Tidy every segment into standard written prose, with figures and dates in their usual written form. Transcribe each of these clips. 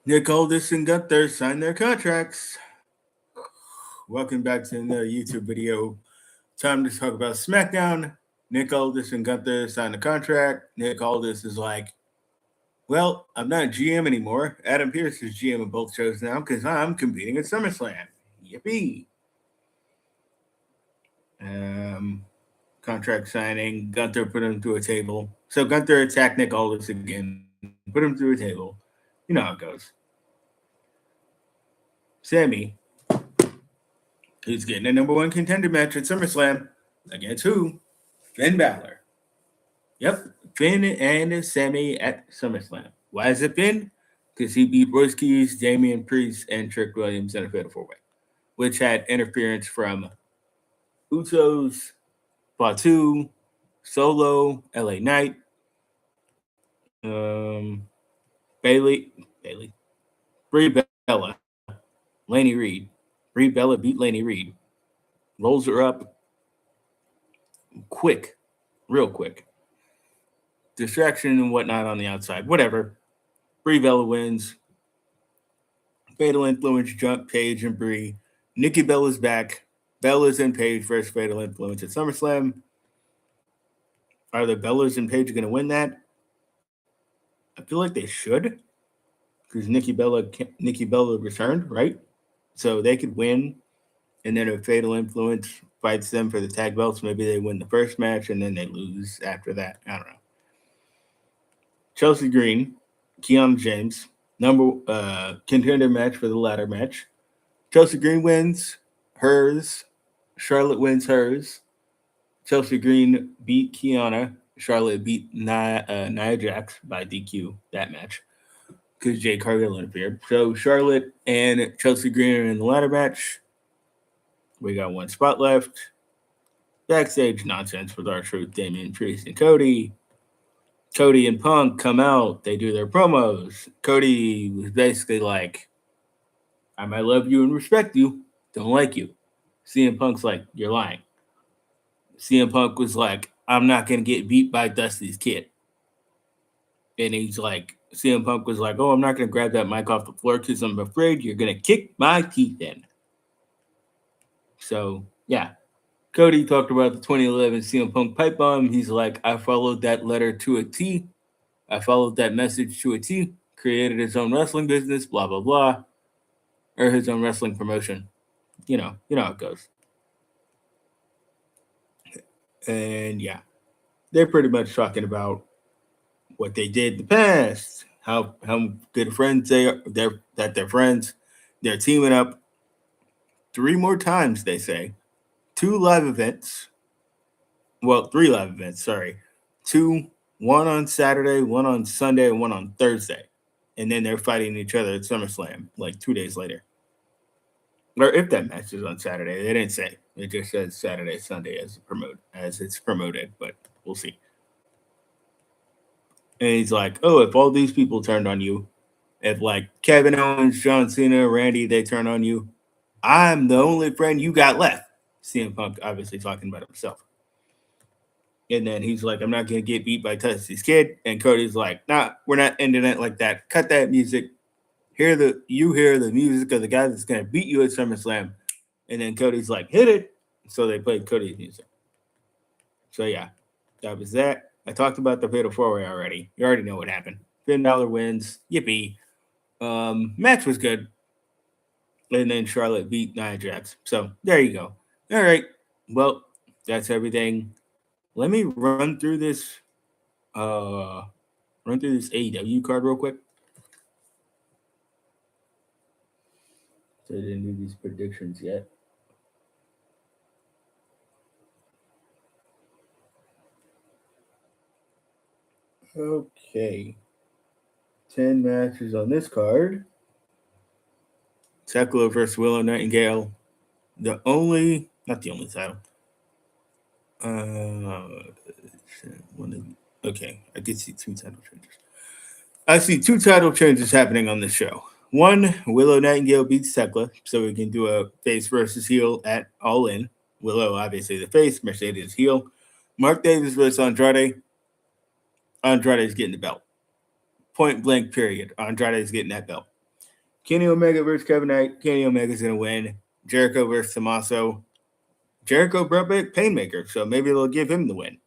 Nick Aldis and Gunther signed their contracts. Welcome back to another YouTube video. Time to talk about SmackDown. Nick Aldis and Gunther signed a contract. Nick Aldis is like, well, I'm not GM anymore. Adam Pearce is GM of both shows now because I'm competing at SummerSlam. Yippee. Um, Contract signing. Gunther put him through a table. So Gunther attacked Nick Aldis again, put him through a table. You know how it goes. Sammy, who's getting a number one contender match at SummerSlam against who? Finn Balor. Yep, Finn and Sammy at SummerSlam. Why is it Finn? Because he beat Royce Keys, Damian Priest, and Trick Williams in a fatal four way, which had interference from Usos, Fatu, Solo, LA Knight, um, Bailey, Brie Bella, Laney Reed. Brie Bella beat Laney Reed, rolls her up quick, real quick. Distraction and whatnot on the outside. Whatever. Brie Bella wins. Fatal Influence jump Paige and Brie. Nikki Bella's back. Bella's and Paige versus Fatal Influence at SummerSlam. Are the Bellas and Paige going to win that? I feel like they should, because Nikki Bella returned, right? So they could win, and then if Fatal Influence fights them for the tag belts, maybe they win the first match and then they lose after that. I don't know. Chelsea Green, Keanu James, number contender match for the ladder match. Chelsea Green wins hers. Charlotte wins hers. Chelsea Green beat Kiana. Charlotte beat Nia Jax by DQ that match because Jay Cargill interfered. So Charlotte and Chelsea Green are in the ladder match. We got one spot left. Backstage nonsense with R-Truth, Damian Priest, and Cody. Cody and Punk come out. They do their promos. Cody was basically like, I might love you and respect you, don't like you. CM Punk's like, you're lying. CM Punk was like, I'm not going to get beat by Dusty's kid. And he's like, CM Punk was like, oh, I'm not going to grab that mic off the floor because I'm afraid you're going to kick my teeth in. So, yeah. Cody talked about the 2011 CM Punk pipe bomb. He's like, I followed that letter to a T. I followed that message to a T. Created his own wrestling business, blah, blah, blah. Or his own wrestling promotion. You know how it goes. And yeah, they're pretty much talking about what they did in the past, how good friends they are, they're friends, they're teaming up 3 more times. They say 2 live events. Well, 3 live events. Sorry, two. One on Saturday, one on Sunday, and one on Thursday, and then they're fighting each other at SummerSlam like 2 days later. Or if that match is on Saturday, they didn't say. It just says Saturday, Sunday as it's promoted, but we'll see. And he's like, "Oh, if all these people turned on you, if like Kevin Owens, John Cena, Randy, they turn on you, I'm the only friend you got left." CM Punk obviously talking about himself. And then he's like, "I'm not gonna get beat by Tusty's kid." And Cody's like, "Nah, we're not ending it like that. Cut that music. Hear the music of the guy that's gonna beat you at SummerSlam." And then Cody's like, "Hit it." So they played Cody's music. So yeah, that was that. I talked about the Fatal 4-Way already. You already know what happened. Finn Balor wins. Yippee. Match was good. And then Charlotte beat Nia Jax. So there you go. All right. Well, that's everything. Let me uh run through this AEW card real quick. So I didn't do these predictions yet. Okay. 10 matches on this card. Tekla versus Willow Nightingale. Not the only title. Okay, I did see 2 title changes. I see 2 title changes happening on this show. One, Willow Nightingale beats Tekla, so we can do a face versus heel at All In. Willow, obviously, the face, Mercedes heel. Mark Davis versus Andrade. Andrade's getting the belt. Point blank, period. Andrade's getting that belt. Kenny Omega versus Kevin Knight. Kenny Omega's going to win. Jericho versus Tommaso. Jericho brought back Painmaker, so maybe they'll give him the win.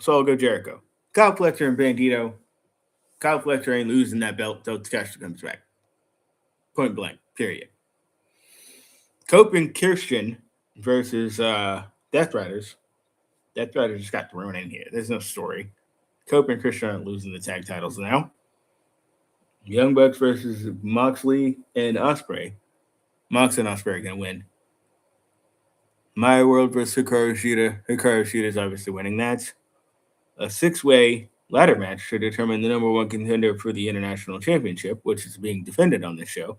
So I'll go Jericho. Kyle Fletcher and Bandito. Kyle Fletcher ain't losing that belt until Takeshita comes back. Point blank, period. Cope and Kirsten versus Death Riders. Death Riders just got thrown in here. There's no story. Cope and Christian aren't losing the tag titles now. Young Bucks versus Moxley and Ospreay. Mox and Ospreay are going to win. Maya World versus Hikaru Shida. Hikaru Shida is obviously winning that. A 6-way ladder match to determine the number one contender for the International Championship, which is being defended on this show.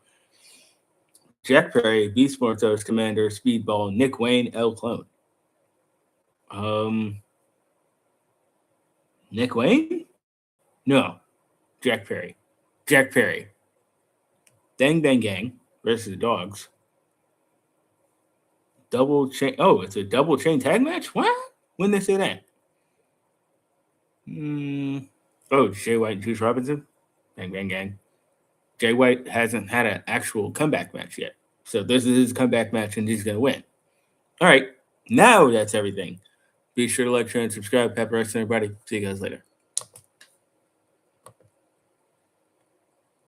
Jack Perry, Beast Mortos, Commander, Speedball, Nick Wayne, El Clone. Nick Wayne? No. Jack Perry. Jack Perry. Dang Dang Gang versus the Dogs. Double chain. Oh, it's a double chain tag match? What? When did they say that? Oh, Jay White and Juice Robinson? Bang Bang Gang. Jay White hasn't had an actual comeback match yet. So this is his comeback match, and he's going to win. All right. Now that's everything. Be sure to like, share, and subscribe. Pepper Wrestling, everybody. See you guys later.